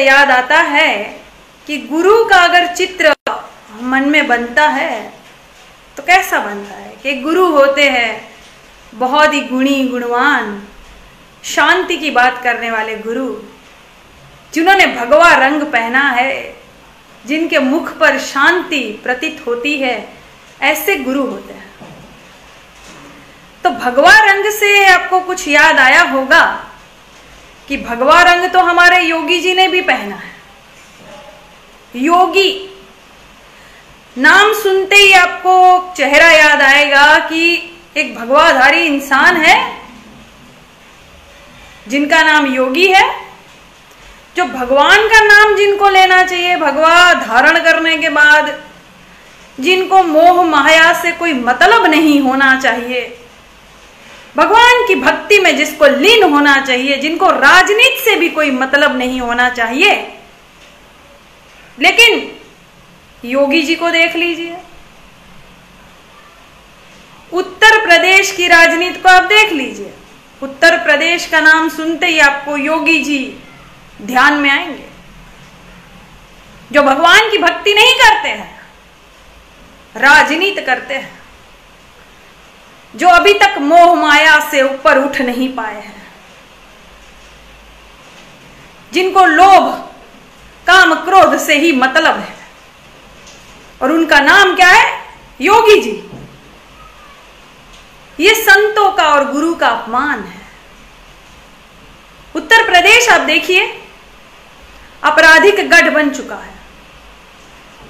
याद आता है कि गुरु का अगर चित्र मन में बनता है तो कैसा बनता है कि गुरु होते हैं बहुत ही गुणी गुणवान, शांति की बात करने वाले गुरु, जिन्होंने भगवा रंग पहना है, जिनके मुख पर शांति प्रतीत होती है, ऐसे गुरु होते हैं। तो भगवा रंग से आपको कुछ याद आया होगा कि भगवा रंग तो हमारे योगी जी ने भी पहना है। योगी नाम सुनते ही आपको चेहरा याद आएगा कि एक भगवाधारी इंसान है जिनका नाम योगी है, जो भगवान का नाम जिनको लेना चाहिए भगवा धारण करने के बाद, जिनको मोह माया से कोई मतलब नहीं होना चाहिए, भगवान की भक्ति में जिसको लीन होना चाहिए, जिनको राजनीति से भी कोई मतलब नहीं होना चाहिए। लेकिन योगी जी को देख लीजिए, उत्तर प्रदेश की राजनीति को आप देख लीजिए, उत्तर प्रदेश का नाम सुनते ही आपको योगी जी ध्यान में आएंगे, जो भगवान की भक्ति नहीं करते हैं, राजनीति करते हैं, जो अभी तक मोह माया से ऊपर उठ नहीं पाए हैं, जिनको लोभ काम क्रोध से ही मतलब है, और उनका नाम क्या है? योगी जी। ये संतों का और गुरु का अपमान है। उत्तर प्रदेश आप देखिए, आपराधिक गढ़ बन चुका है।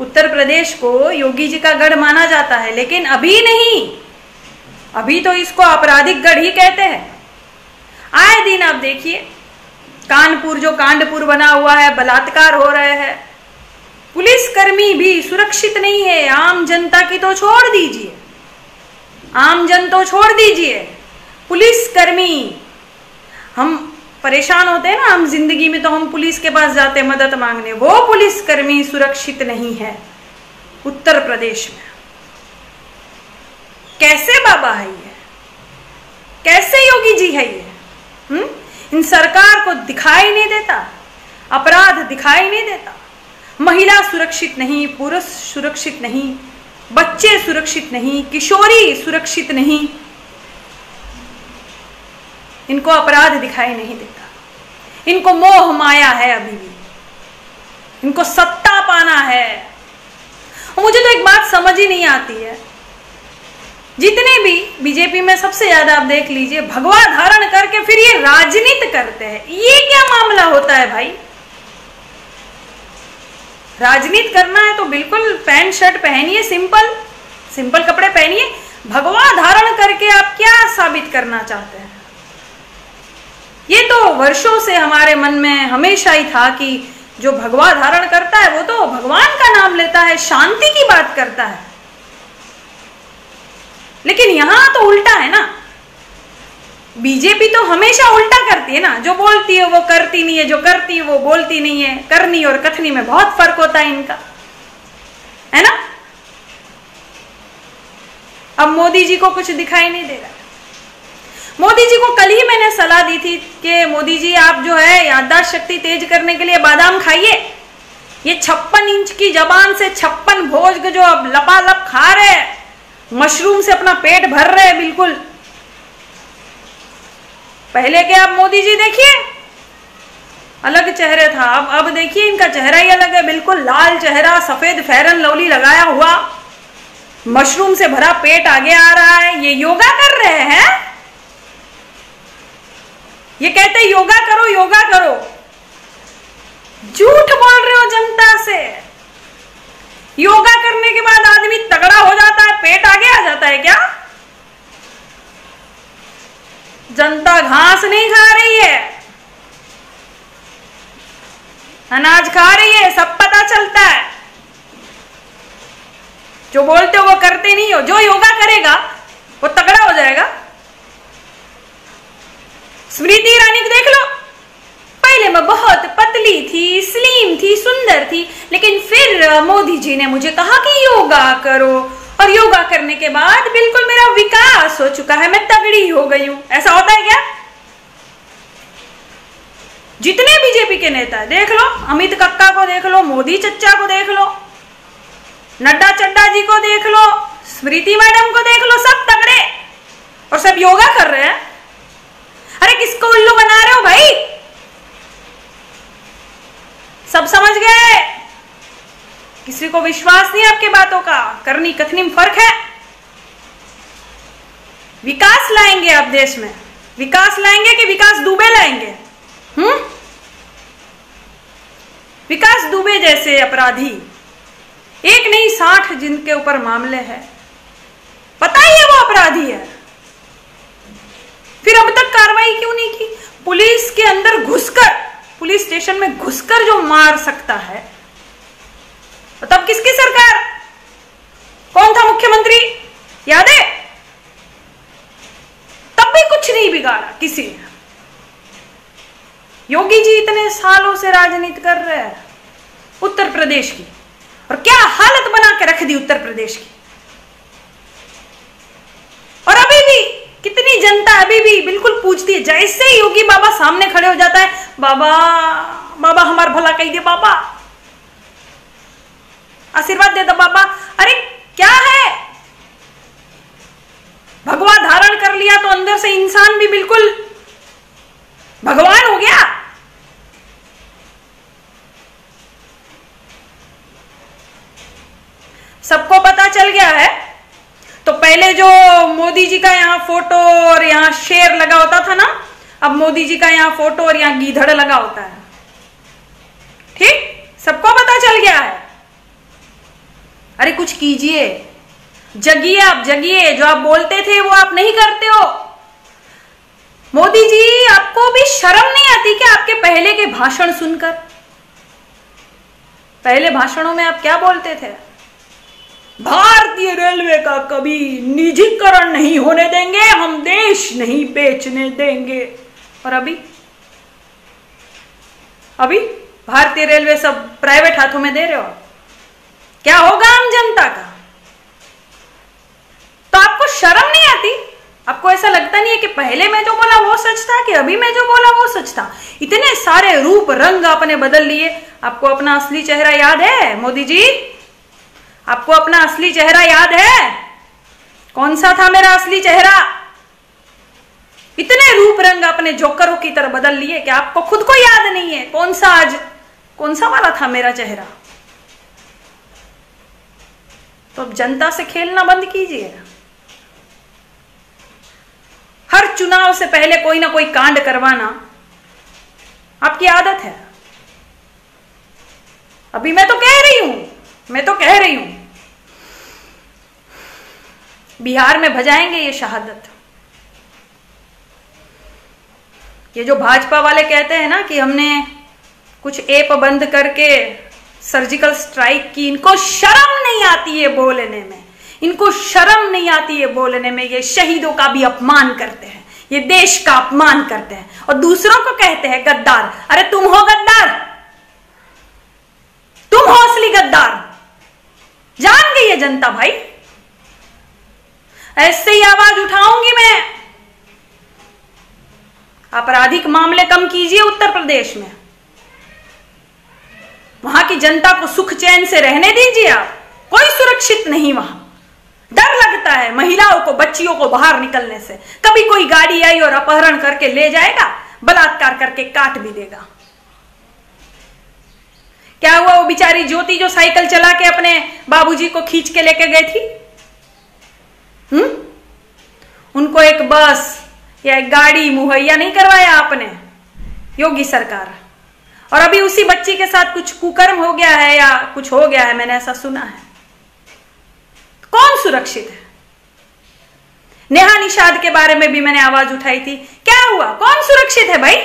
उत्तर प्रदेश को योगी जी का गढ़ माना जाता है, लेकिन अभी नहीं, अभी तो इसको आपराधिक गढ़ ही कहते हैं। आए दिन आप देखिए, कानपुर जो कांडपुर बना हुआ है, बलात्कार हो रहे हैं, पुलिसकर्मी भी सुरक्षित नहीं है। आम जनता की तो छोड़ दीजिए, आम जन तो छोड़ दीजिए, पुलिसकर्मी, हम परेशान होते हैं ना हम जिंदगी में, तो हम पुलिस के पास जाते हैं मदद मांगने, वो पुलिसकर्मी सुरक्षित नहीं है उत्तर प्रदेश में। कैसे बाबा है ये, कैसे योगी जी है ये? इन सरकार को दिखाई नहीं देता, अपराध दिखाई नहीं देता, महिला सुरक्षित नहीं, पुरुष सुरक्षित नहीं, बच्चे सुरक्षित नहीं, किशोरी सुरक्षित नहीं, इनको अपराध दिखाई नहीं देता। इनको मोह माया है, अभी भी इनको सत्ता पाना है। और मुझे तो एक बात समझ ही नहीं आती है, जितने भी बीजेपी में सबसे ज्यादा आप देख लीजिए, भगवा धारण करके फिर ये राजनीति करते हैं। ये क्या मामला होता है भाई? राजनीति करना है तो बिल्कुल पैंट शर्ट पहनिए, सिंपल सिंपल कपड़े पहनिए। भगवा धारण करके आप क्या साबित करना चाहते हैं? ये तो वर्षों से हमारे मन में हमेशा ही था कि जो भगवा धारण करता है वो तो भगवान का नाम लेता है, शांति की बात करता है। लेकिन यहां तो उल्टा है ना, बीजेपी तो हमेशा उल्टा करती है ना, जो बोलती है वो करती नहीं है, जो करती है वो बोलती नहीं है। करनी और कथनी में बहुत फर्क होता है इनका, है ना। अब मोदी जी को कुछ दिखाई नहीं दे रहा। मोदी जी को कल ही मैंने सलाह दी थी कि मोदी जी आप जो है याददाश्त शक्ति तेज करने के लिए बादाम खाइए। ये 56 इंच की जबान से 56 भोज जो अब लपालप खा रहे हैं, मशरूम से अपना पेट भर रहे हैं बिल्कुल। पहले के आप मोदी जी देखिए, अलग चेहरे था, अब देखिए इनका चेहरा ही अलग है, बिल्कुल लाल चेहरा, सफेद फेरन लवली लगाया हुआ, मशरूम से भरा पेट आगे आ रहा है। ये योगा कर रहे हैं, ये कहते हैं योगा करो योगा करो। झूठ बोल रहे हो जनता से। योगा करने के बाद आदमी तगड़ा हो जाता है, पेट आगे आ जाता है क्या? जनता घास नहीं खा रही है, अनाज खा रही है, सब पता चलता है। जो बोलते हो वो करते नहीं हो। जो योगा करेगा वो तगड़ा हो जाएगा। स्मृति ईरानी को देख लो, पहले मैं बहुत पतली थी, स्लिम थी, सुंदर थी, लेकिन फिर मोदी जी ने मुझे कहा कि योगा करो, और योगा करने के बाद बिल्कुल मेरा विकास हो चुका है, मैं तगड़ी हो गई हूं। ऐसा होता है क्या? जितने बीजेपी के नेता है देख लो, अमित कक्का को देख लो, मोदी चच्चा को देख लो, नड्डा चड्डा जी को देख लो, स्मृति मैडम को देख लो, सब तगड़े और सब योगा कर रहे हैं। अरे किसको उल्लू बना रहे हो भाई? सब समझ गए, किसी को विश्वास नहीं आपके बातों का। करनी कथनी में फर्क है। विकास लाएंगे आप देश में, विकास लाएंगे कि विकास दुबे लाएंगे? विकास दुबे जैसे अपराधी, एक नहीं 60 जिनके ऊपर मामले हैं, पता ही है वो अपराधी है, फिर अब तक कार्रवाई क्यों नहीं की? पुलिस के अंदर घुसकर, पुलिस स्टेशन में घुसकर जो मार सकता है, तब किसकी सरकार? कौन था मुख्यमंत्री, याद है? तब भी कुछ नहीं बिगाड़ा किसी ने। योगी जी इतने सालों से राजनीति कर रहे हैं उत्तर प्रदेश की, और क्या हालत बना के रख दी उत्तर प्रदेश की। और अभी भी कितनी जनता अभी भी बिल्कुल पूछती है, जैसे ही योगी बाबा सामने खड़े हो जाता है, बाबा बाबा हमारा भला कही दे, बाबा आशीर्वाद दे दो बाबा। अरे क्या है, भगवा धारण कर लिया तो अंदर से इंसान भी बिल्कुल भगवान हो गया। सबको पता चल गया है। तो पहले जो मोदी जी का यहाँ फोटो और यहाँ शेर लगा होता था ना, अब मोदी जी का यहाँ फोटो और यहाँ गीधड़ लगा होता है। ठीक, सबको पता चल गया है। अरे कुछ कीजिए, जगिए, आप जगिए। जो आप बोलते थे वो आप नहीं करते हो। मोदी जी, आपको भी शर्म नहीं आती क्या आपके पहले के भाषण सुनकर? पहले भाषणों में आप क्या बोलते थे? भारतीय रेलवे का कभी निजीकरण नहीं होने देंगे, हम देश नहीं बेचने देंगे। और अभी भारतीय रेलवे सब प्राइवेट हाथों में दे रहे हो। क्या होगा आम जनता का? तो आपको शर्म नहीं आती? आपको ऐसा लगता नहीं है कि पहले मैं जो बोला वो सच था, कि अभी मैं जो बोला वो सच था? इतने सारे रूप रंग आपने बदल लिए। आपको अपना असली चेहरा याद है मोदी जी? आपको अपना असली चेहरा याद है? कौन सा था मेरा असली चेहरा? इतने रूप रंग आपने जोकरों की तरह बदल लिए कि आपको खुद को याद नहीं है कौन सा वाला था मेरा चेहरा। तो अब जनता से खेलना बंद कीजिए। हर चुनाव से पहले कोई ना कोई कांड करवाना आपकी आदत है। अभी मैं तो कह रही हूं बिहार में भजाएंगे ये शहादत। ये जो भाजपा वाले कहते हैं ना कि हमने कुछ ऐप बंद करके सर्जिकल स्ट्राइक की, इनको शर्म नहीं आती है बोलने में, इनको शर्म नहीं आती है बोलने में। ये शहीदों का भी अपमान करते हैं, ये देश का अपमान करते हैं और दूसरों को कहते हैं गद्दार। अरे तुम हो गद्दार, तुम हो असली गद्दार। जान गई है जनता भाई। ऐसे ही आवाज उठाऊंगी मैं। आपराधिक मामले कम कीजिए उत्तर प्रदेश में, वहां की जनता को सुख चैन से रहने दीजिए। आप कोई सुरक्षित नहीं, वहां डर लगता है महिलाओं को, बच्चियों को बाहर निकलने से। कभी कोई गाड़ी आई और अपहरण करके ले जाएगा, बलात्कार करके काट भी देगा। क्या हुआ वो बेचारी ज्योति जो साइकिल चला के अपने बाबूजी को खींच के लेके गई थी? उनको एक बस या एक गाड़ी मुहैया नहीं करवाया आपने, योगी सरकार। और अभी उसी बच्ची के साथ कुछ कुकर्म हो गया है या कुछ हो गया है, मैंने ऐसा सुना है। कौन सुरक्षित है? नेहा निषाद के बारे में भी मैंने आवाज उठाई थी। क्या हुआ? कौन सुरक्षित है भाई?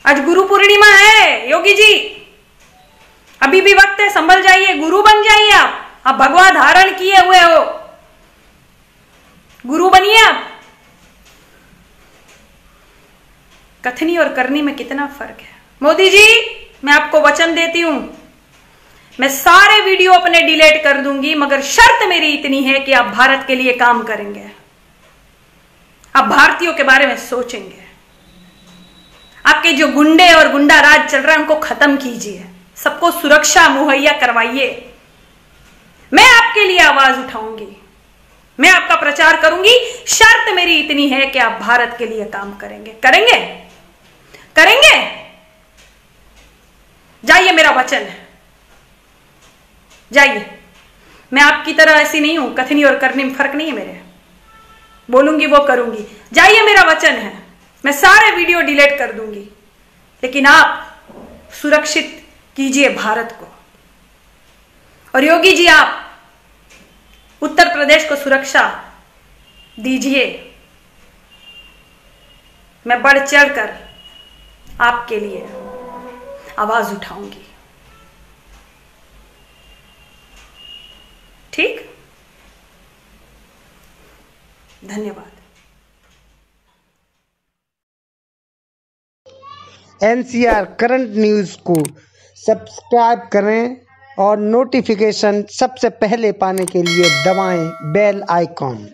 आज गुरु पूर्णिमा है योगी जी, अभी भी वक्त है, संभल जाइए, गुरु बन जाइए। आप भगवा धारण किए हुए हो, गुरु बनिए आप। कथनी और करनी में कितना फर्क है। मोदी जी, मैं आपको वचन देती हूं, मैं सारे वीडियो अपने डिलीट कर दूंगी, मगर शर्त मेरी इतनी है कि आप भारत के लिए काम करेंगे। आप भारतीयों के बारे में सोचेंगे। आपके जो गुंडे और गुंडा राज चल रहा है उनको खत्म कीजिए, सबको सुरक्षा मुहैया करवाइए। मैं आपके लिए आवाज उठाऊंगी, मैं आपका प्रचार करूंगी। शर्त मेरी इतनी है कि आप भारत के लिए काम करेंगे। करेंगे? करेंगे? जाइए, मेरा वचन है, जाइए। मैं आपकी तरह ऐसी नहीं हूं, कथनी और करनी में फर्क नहीं है मेरे। बोलूंगी वो करूंगी। जाइए, मेरा वचन है। मैं सारे वीडियो डिलीट कर दूंगी, लेकिन आप सुरक्षित कीजिए भारत को। और योगी जी, आप उत्तर प्रदेश को सुरक्षा दीजिए। मैं बढ़ चढ़कर आपके लिए आवाज उठाऊंगी। ठीक? धन्यवाद। NCR करंट न्यूज़ को सब्सक्राइब करें और नोटिफिकेशन सबसे पहले पाने के लिए दबाएं बेल आइकॉन।